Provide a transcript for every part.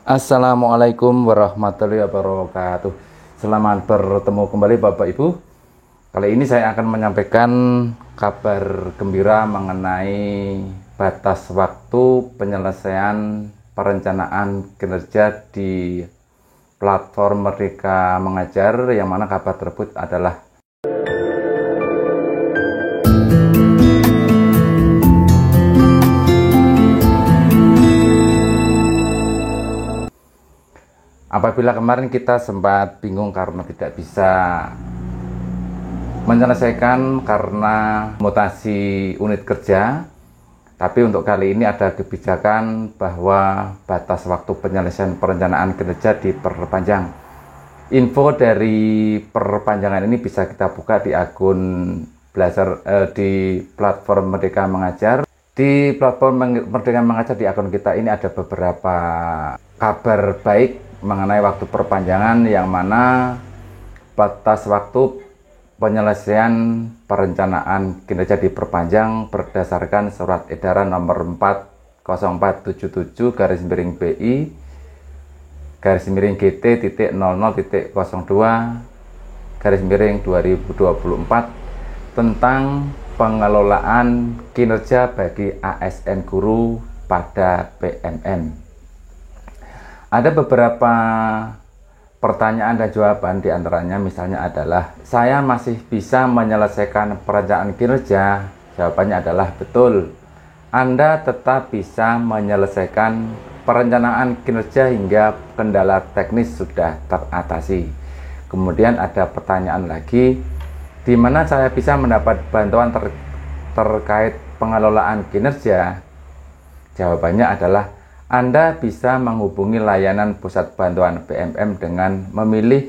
Assalamualaikum warahmatullahi wabarakatuh. Selamat bertemu kembali Bapak Ibu. Kali ini saya akan menyampaikan kabar gembira mengenai batas waktu penyelesaian perencanaan kinerja di platform Merdeka Mengajar, yang mana kabar tersebut adalah apabila kemarin kita sempat bingung karena tidak bisa menyelesaikan karena mutasi unit kerja, tapi untuk kali ini ada kebijakan bahwa batas waktu penyelesaian perencanaan kinerja diperpanjang. Info dari perpanjangan ini bisa kita buka di akun belajar di platform Merdeka Mengajar. Di platform Merdeka Mengajar di akun kita ini ada beberapa kabar baik mengenai waktu perpanjangan, yang mana batas waktu penyelesaian perencanaan kinerja diperpanjang berdasarkan surat edaran nomor 40477 BI GT.00.02 2024 tentang pengelolaan kinerja bagi ASN guru pada PMM. Ada beberapa pertanyaan dan jawaban, diantaranya misalnya adalah, saya masih bisa menyelesaikan perencanaan kinerja? Jawabannya adalah betul. Anda tetap bisa menyelesaikan perencanaan kinerja hingga kendala teknis sudah teratasi. Kemudian ada pertanyaan lagi, di mana saya bisa mendapat bantuan terkait pengelolaan kinerja? Jawabannya adalah, Anda bisa menghubungi layanan pusat bantuan PMM dengan memilih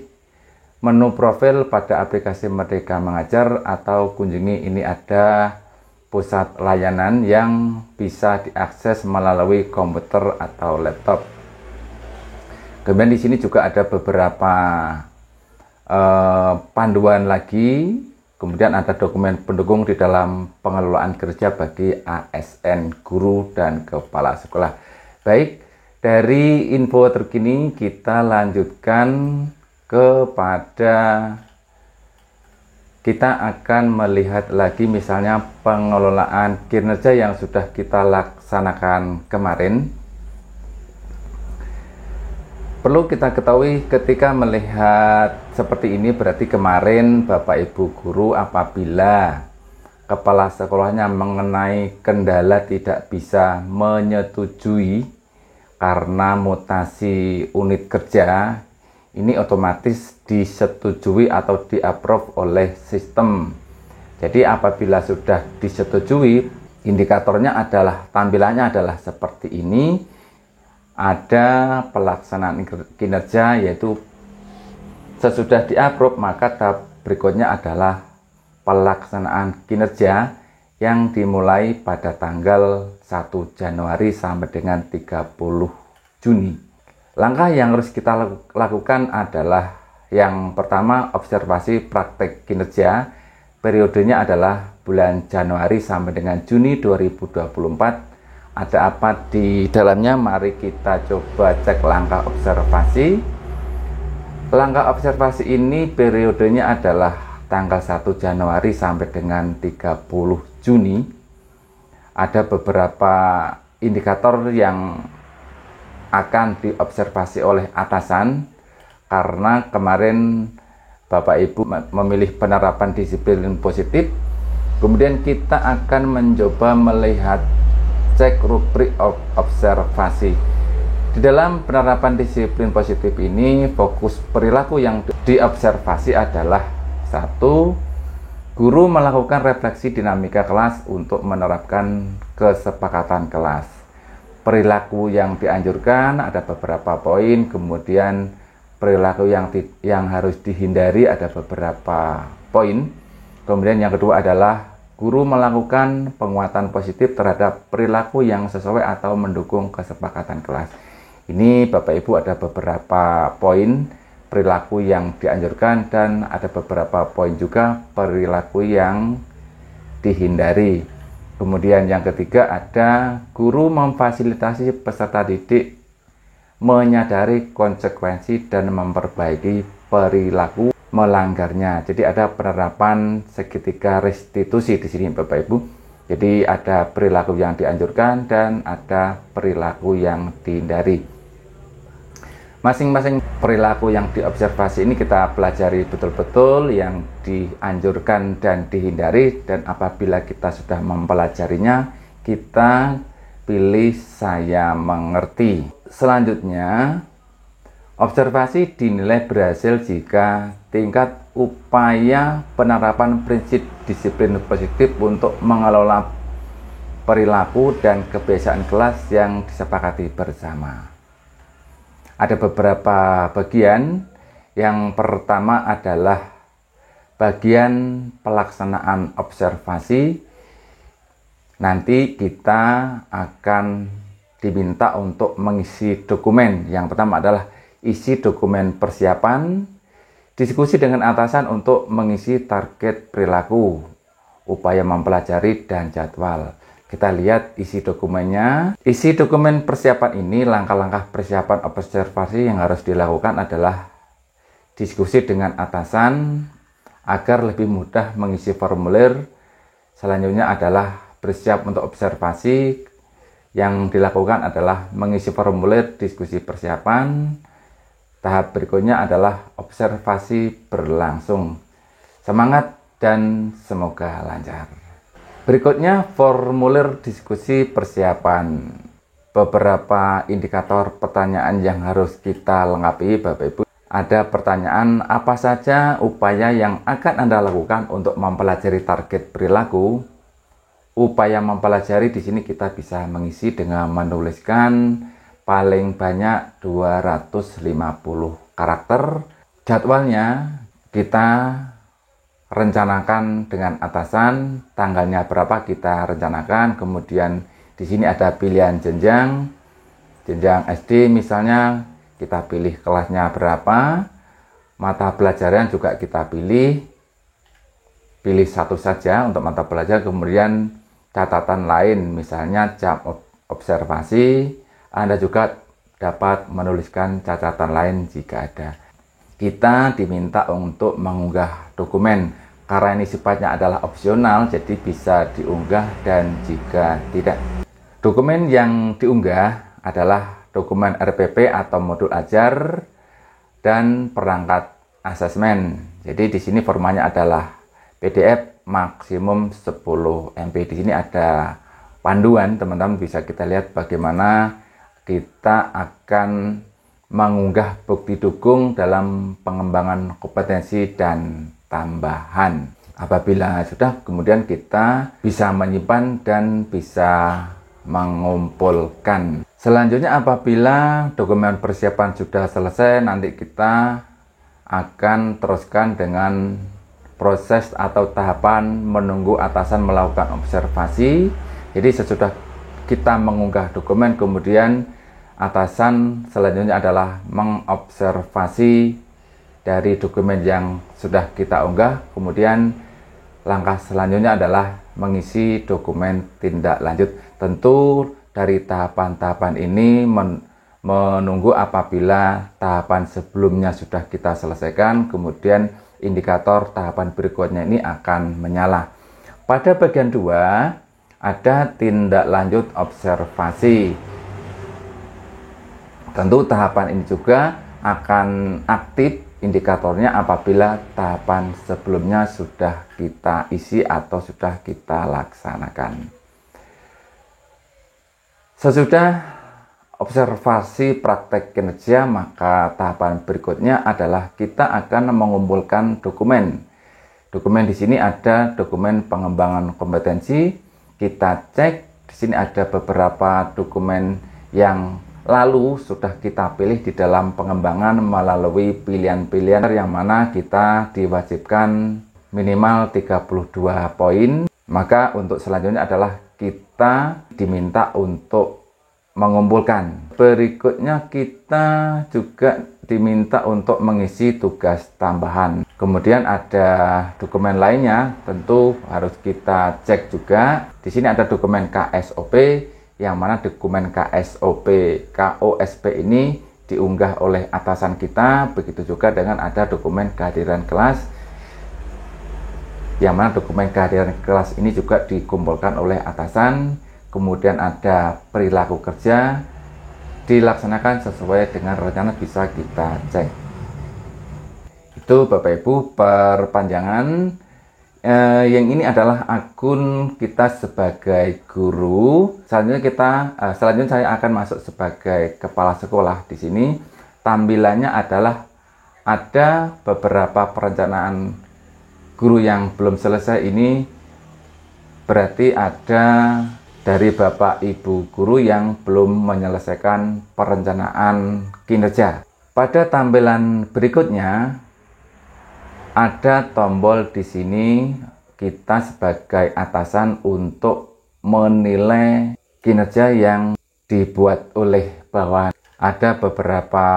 menu profil pada aplikasi Merdeka Mengajar, atau kunjungi ini ada pusat layanan yang bisa diakses melalui komputer atau laptop. Kemudian di sini juga ada beberapa panduan lagi. Kemudian ada dokumen pendukung di dalam pengelolaan kerja bagi ASN guru dan kepala sekolah. Baik, dari info terkini kita lanjutkan kepada, kita akan melihat lagi misalnya pengelolaan kinerja yang sudah kita laksanakan kemarin. Perlu kita ketahui, ketika melihat seperti ini berarti kemarin Bapak Ibu guru apabila kepala sekolahnya mengenai kendala tidak bisa menyetujui karena mutasi unit kerja, ini otomatis disetujui atau di-approve oleh sistem. Jadi apabila sudah disetujui, indikatornya adalah, tampilannya adalah seperti ini. Ada pelaksanaan kinerja, yaitu sesudah di-approve maka tahap berikutnya adalah pelaksanaan kinerja yang dimulai pada tanggal 1 Januari sampai dengan 30 Juni. Langkah yang harus kita lakukan adalah, yang pertama, observasi praktek kinerja. Periodenya adalah bulan Januari sampai dengan Juni 2024. Ada apa di dalamnya? Mari kita coba cek langkah observasi. Langkah observasi ini periodenya adalah tanggal 1 Januari sampai dengan 30 Juni. Ada beberapa indikator yang akan diobservasi oleh atasan, karena kemarin Bapak Ibu memilih penerapan disiplin positif. Kemudian kita akan mencoba melihat cek rubrik observasi. Di dalam penerapan disiplin positif ini, fokus perilaku yang diobservasi adalah: 1. Guru melakukan refleksi dinamika kelas untuk menerapkan kesepakatan kelas. Perilaku yang dianjurkan ada beberapa poin, kemudian perilaku yang harus dihindari ada beberapa poin. Kemudian yang kedua adalah guru melakukan penguatan positif terhadap perilaku yang sesuai atau mendukung kesepakatan kelas. Ini Bapak Ibu ada beberapa poin perilaku yang dianjurkan, dan ada beberapa poin juga perilaku yang dihindari. Kemudian yang ketiga ada guru memfasilitasi peserta didik menyadari konsekuensi dan memperbaiki perilaku melanggarnya. Jadi ada penerapan segitiga restitusi di sini Bapak Ibu. Jadi ada perilaku yang dianjurkan dan ada perilaku yang dihindari. Masing-masing perilaku yang diobservasi ini kita pelajari betul-betul yang dianjurkan dan dihindari, dan apabila kita sudah mempelajarinya, kita pilih saya mengerti. Selanjutnya, observasi dinilai berhasil jika tingkat upaya penerapan prinsip disiplin positif untuk mengelola perilaku dan kebiasaan kelas yang disepakati bersama. Ada beberapa bagian. Yang pertama adalah bagian pelaksanaan observasi. Nanti kita akan diminta untuk mengisi dokumen. Yang pertama adalah isi dokumen persiapan, diskusi dengan atasan untuk mengisi target perilaku, upaya mempelajari, dan jadwal. Kita lihat isi dokumennya. Isi dokumen persiapan ini, langkah-langkah persiapan observasi yang harus dilakukan adalah diskusi dengan atasan agar lebih mudah mengisi formulir. Selanjutnya adalah bersiap untuk observasi. Yang dilakukan adalah mengisi formulir diskusi persiapan. Tahap berikutnya adalah observasi berlangsung. Semangat dan semoga lancar. Berikutnya formulir diskusi persiapan. Beberapa indikator pertanyaan yang harus kita lengkapi Bapak Ibu. Ada pertanyaan apa saja upaya yang akan Anda lakukan untuk mempelajari target perilaku. Upaya mempelajari di sini kita bisa mengisi dengan menuliskan paling banyak 250 karakter. Jadwalnya kita rencanakan dengan atasan, tanggalnya berapa kita rencanakan. Kemudian di sini ada pilihan jenjang SD misalnya, kita pilih kelasnya berapa, mata pelajaran juga kita pilih satu saja untuk mata pelajaran. Kemudian catatan lain misalnya jam observasi, Anda juga dapat menuliskan catatan lain jika ada. Kita diminta untuk mengunggah dokumen. Karena ini sifatnya adalah opsional, jadi bisa diunggah dan jika tidak. Dokumen yang diunggah adalah dokumen RPP atau modul ajar dan perangkat asesmen. Jadi di sini formatnya adalah PDF maksimum 10 MB. Di sini ada panduan, teman-teman bisa kita lihat bagaimana kita akan mengunggah bukti dukung dalam pengembangan kompetensi dan tambahan. Apabila sudah, kemudian kita bisa menyimpan dan bisa mengumpulkan. Selanjutnya, apabila dokumen persiapan sudah selesai, nanti kita akan teruskan dengan proses atau tahapan menunggu atasan melakukan observasi. Jadi sesudah kita mengunggah dokumen, kemudian atasan selanjutnya adalah mengobservasi dari dokumen yang sudah kita unggah. Kemudian langkah selanjutnya adalah mengisi dokumen tindak lanjut. Tentu dari tahapan-tahapan ini menunggu apabila tahapan sebelumnya sudah kita selesaikan, kemudian indikator tahapan berikutnya ini akan menyala. Pada bagian 2 ada tindak lanjut observasi. Tentu tahapan ini juga akan aktif indikatornya apabila tahapan sebelumnya sudah kita isi atau sudah kita laksanakan. Sesudah observasi praktek kinerja, maka tahapan berikutnya adalah kita akan mengumpulkan dokumen. Dokumen di sini ada dokumen pengembangan kompetensi. Kita cek di sini ada beberapa dokumen yang lalu sudah kita pilih di dalam pengembangan melalui pilihan-pilihan yang mana kita diwajibkan minimal 32 poin. Maka untuk selanjutnya adalah kita diminta untuk mengumpulkan. Berikutnya kita juga diminta untuk mengisi tugas tambahan. Kemudian ada dokumen lainnya, tentu harus kita cek juga. Di sini ada dokumen KSOP, yang mana dokumen KSOP ini diunggah oleh atasan kita. Begitu juga dengan ada dokumen kehadiran kelas, yang mana dokumen kehadiran kelas ini juga dikumpulkan oleh atasan. Kemudian ada perilaku kerja, dilaksanakan sesuai dengan rencana, bisa kita cek. Itu Bapak Ibu perpanjangan. Yang ini adalah akun kita sebagai guru. Selanjutnya saya akan masuk sebagai kepala sekolah. Di sini tampilannya adalah ada beberapa perencanaan guru yang belum selesai. Ini berarti ada dari Bapak Ibu guru yang belum menyelesaikan perencanaan kinerja. Pada tampilan berikutnya ada tombol di sini, kita sebagai atasan untuk menilai kinerja yang dibuat oleh bawahan. Ada beberapa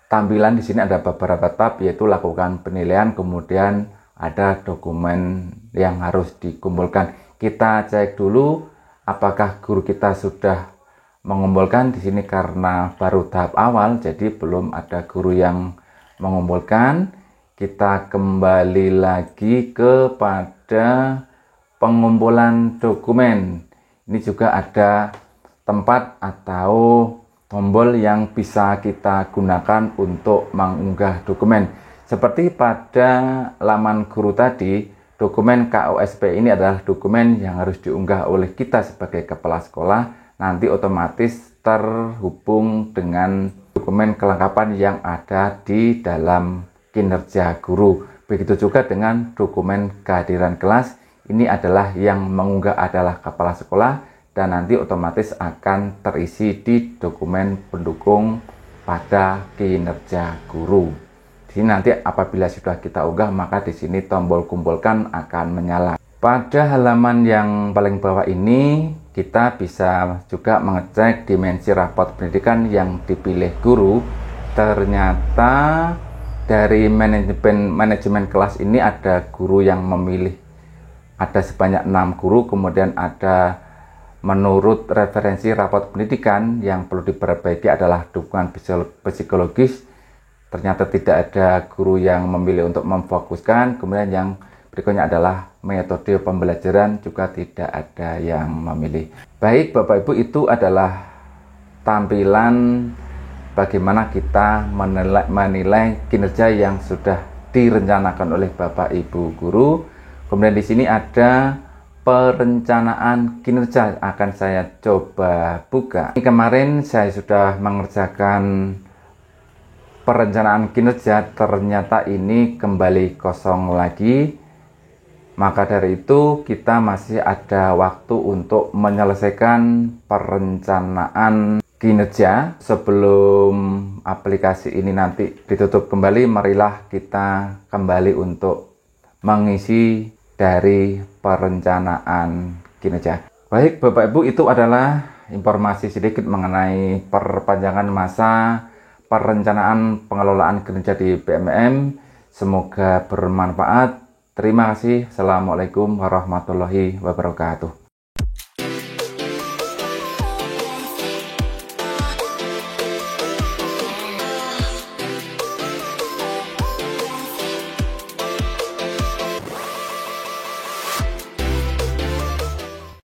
tampilan di sini, ada beberapa tab, yaitu lakukan penilaian, kemudian ada dokumen yang harus dikumpulkan. Kita cek dulu apakah guru kita sudah mengumpulkan. Di sini karena baru tahap awal, jadi belum ada guru yang mengumpulkan. Kita kembali lagi kepada pengumpulan dokumen. Ini juga ada tempat atau tombol yang bisa kita gunakan untuk mengunggah dokumen. Seperti pada laman guru tadi, dokumen KOSP ini adalah dokumen yang harus diunggah oleh kita sebagai kepala sekolah. Nanti otomatis terhubung dengan dokumen kelengkapan yang ada di dalam kinerja guru. Begitu juga dengan dokumen kehadiran kelas. Ini adalah yang mengunggah adalah kepala sekolah, dan nanti otomatis akan terisi di dokumen pendukung pada kinerja guru. Di sini nanti apabila sudah kita unggah, maka di sini tombol kumpulkan akan menyala. Pada halaman yang paling bawah ini kita bisa juga mengecek dimensi rapot pendidikan yang dipilih guru. Ternyata dari manajemen kelas ini ada guru yang memilih, ada sebanyak 6 guru. Kemudian ada menurut referensi rapot pendidikan yang perlu diperbaiki adalah dukungan psikologis. Ternyata tidak ada guru yang memilih untuk memfokuskan. Kemudian yang berikutnya adalah metode pembelajaran, juga tidak ada yang memilih. Baik Bapak Ibu, itu adalah tampilan bagaimana kita menilai kinerja yang sudah direncanakan oleh Bapak Ibu guru. Kemudian di sini ada perencanaan kinerja, akan saya coba buka. Ini kemarin saya sudah mengerjakan perencanaan kinerja, ternyata ini kembali kosong lagi. Maka dari itu kita masih ada waktu untuk menyelesaikan perencanaan kinerja. Sebelum aplikasi ini nanti ditutup kembali, marilah kita kembali untuk mengisi dari perencanaan kinerja. Baik Bapak Ibu, itu adalah informasi sedikit mengenai perpanjangan masa perencanaan pengelolaan kinerja di BMM. Semoga bermanfaat. Terima kasih. Assalamualaikum warahmatullahi wabarakatuh.